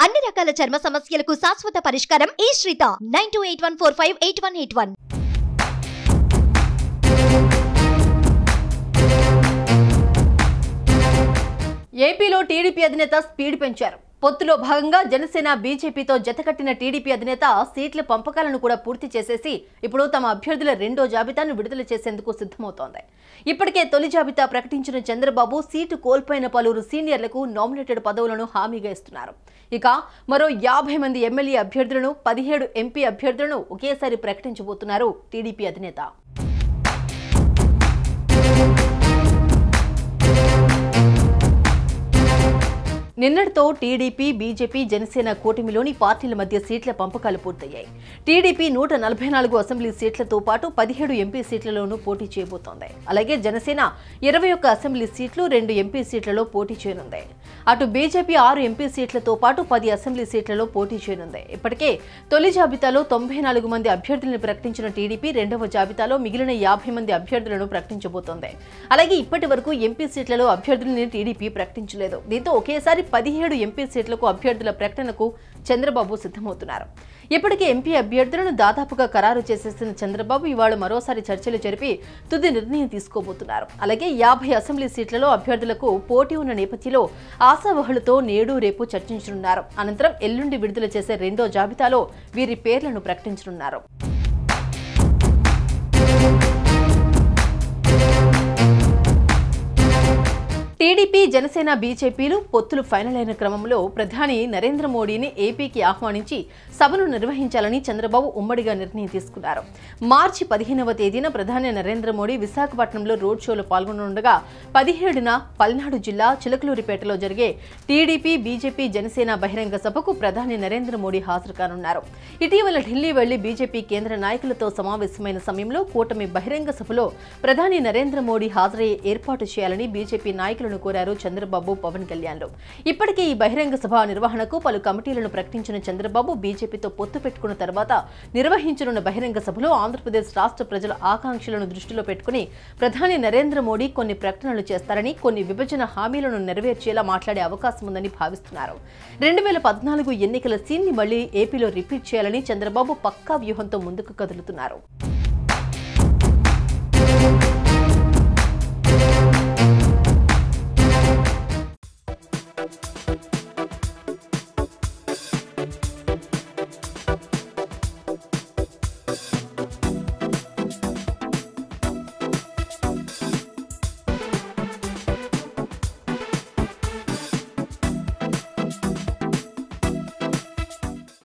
అన్ని రకాల చర్మ సమస్యలకు శాశ్వత పరిష్కారం ఈ శ్రీత 9281458181. ఏపీలో టీడీపీ అధినేత స్పీడ్ పెంచారు. పొత్తులో భాగంగా జనసేన బీజేపీతో జతకట్టిన టీడీపీ అధినేత సీట్ల పంపకాలను కూడా పూర్తి చేసేసి ఇప్పుడు తమ అభ్యర్థుల రెండో జాబితాను విడుదల చేసేందుకు సిద్ధమవుతోంది. ఇప్పటికే తొలి జాబితా ప్రకటించిన చంద్రబాబు సీటు కోల్పోయిన పలువురు సీనియర్లకు నామినేటెడ్ పదవులను హామీగా ఇస్తున్నారు. ఇక మరో 50 మంది ఎమ్మెల్యే అభ్యర్థులను 17 ఎంపీ అభ్యర్థులను ఒకేసారి ప్రకటించబోతున్నారు టీడీపీ అధినేత. నిన్నటితో టీడీపీ, బీజేపీ, జనసేన కూటమిలోని పార్టీల మధ్య సీట్ల పంపకాలు పూర్తయ్యాయి. టీడీపీ 144 అసెంబ్లీ సీట్లతో పాటు 17 ఎంపీ సీట్లలోనూ పోటీ చేయబోతోంది. అలాగే జనసేన 21 అసెంబ్లీ సీట్లు, 2 ఎంపీ సీట్లలో పోటీ చేయనుంది. అటు బీజేపీ 6 ఎంపీ సీట్లతో పాటు 10 అసెంబ్లీ సీట్లలో పోటీ చేయనుంది. ఇప్పటికే తొలి జాబితాలో 94 మంది అభ్యర్థులను ప్రకటించిన టీడీపీ రెండవ జాబితాలో మిగిలిన 50 మంది అభ్యర్థులను ప్రకటించబోతోంది. అలాగే ఇప్పటి వరకు ఎంపీ సీట్లలో అభ్యర్థులను టీడీపీ ప్రకటించలేదు. దీంతో ఒకేసారి 17 ఎంపీ సీట్లకు అభ్యర్థుల ప్రకటనకు చంద్రబాబు సిద్ధమవుతున్నారు. ఇప్పటికే ఎంపీ అభ్యర్థులను దాదాపుగా ఖరారు చేసేసిన చంద్రబాబు ఇవాళ మరోసారి చర్చలు జరిపి తుది నిర్ణయం తీసుకోబోతున్నారు. అలాగే 50 అసెంబ్లీ సీట్లలో అభ్యర్థులకు పోటీ ఉన్న నేపథ్యంలో ఆశావహులతో నేడు రేపు చర్చించనున్నారు. అనంతరం ఎల్లుండి విడుదల చేసే రెండో జాబితాలో వీరి పేర్లను ప్రకటించనున్నారు. టీడీపీ, జనసేన, బీజేపీలు పొత్తులు ఫైనల్ అయిన క్రమంలో ప్రధాని నరేంద్ర మోడీని ఏపీకి ఆహ్వానించి సభను నిర్వహించాలని చంద్రబాబు ఉమ్మడిగా నిర్ణయం తీసుకున్నారు. మార్చి 15వ తేదీన ప్రధాని నరేంద్ర మోడీ విశాఖపట్నంలో రోడ్ షోలో పాల్గొననుండగా 17న పల్నాడు జిల్లా చిలకలూరిపేటలో జరిగే టీడీపీ, బీజేపీ, జనసేన బహిరంగ సభకు ప్రధాని నరేంద్ర మోడీ హాజరు కానున్నారు. ఇటీవల ఢిల్లీ వెళ్లి బీజేపీ కేంద్ర నాయకులతో సమావేశమైన సమయంలో కూటమి బహిరంగ సభలో ప్రధాని నరేంద్ర మోడీ హాజరయ్యే ఏర్పాటు చేయాలని బీజేపీ నాయకులను కోరారు చంద్రబాబు, పవన్ కళ్యాణ్లు. ఇప్పటికే ఈ బహిరంగ సభ నిర్వహణకు పలు కమిటీలను ప్రకటించిన చంద్రబాబు బీజేపీతో పొత్తు పెట్టుకున్న తర్వాత నిర్వహించనున్న బహిరంగ సభలో ఆంధ్రప్రదేశ్ రాష్ట్ర ప్రజల ఆకాంక్షలను దృష్టిలో పెట్టుకుని ప్రధాని నరేంద్ర మోడీ కొన్ని ప్రకటనలు చేస్తారని, కొన్ని విభజన హామీలను నెరవేర్చేలా మాట్లాడే అవకాశం ఉందని భావిస్తున్నారు. 2014 ఎన్నికల సీన్ ని మళ్లీ ఏపీలో రిపీట్ చేయాలని చంద్రబాబు పక్కా వ్యూహంతో ముందుకు కదులుతున్నారు.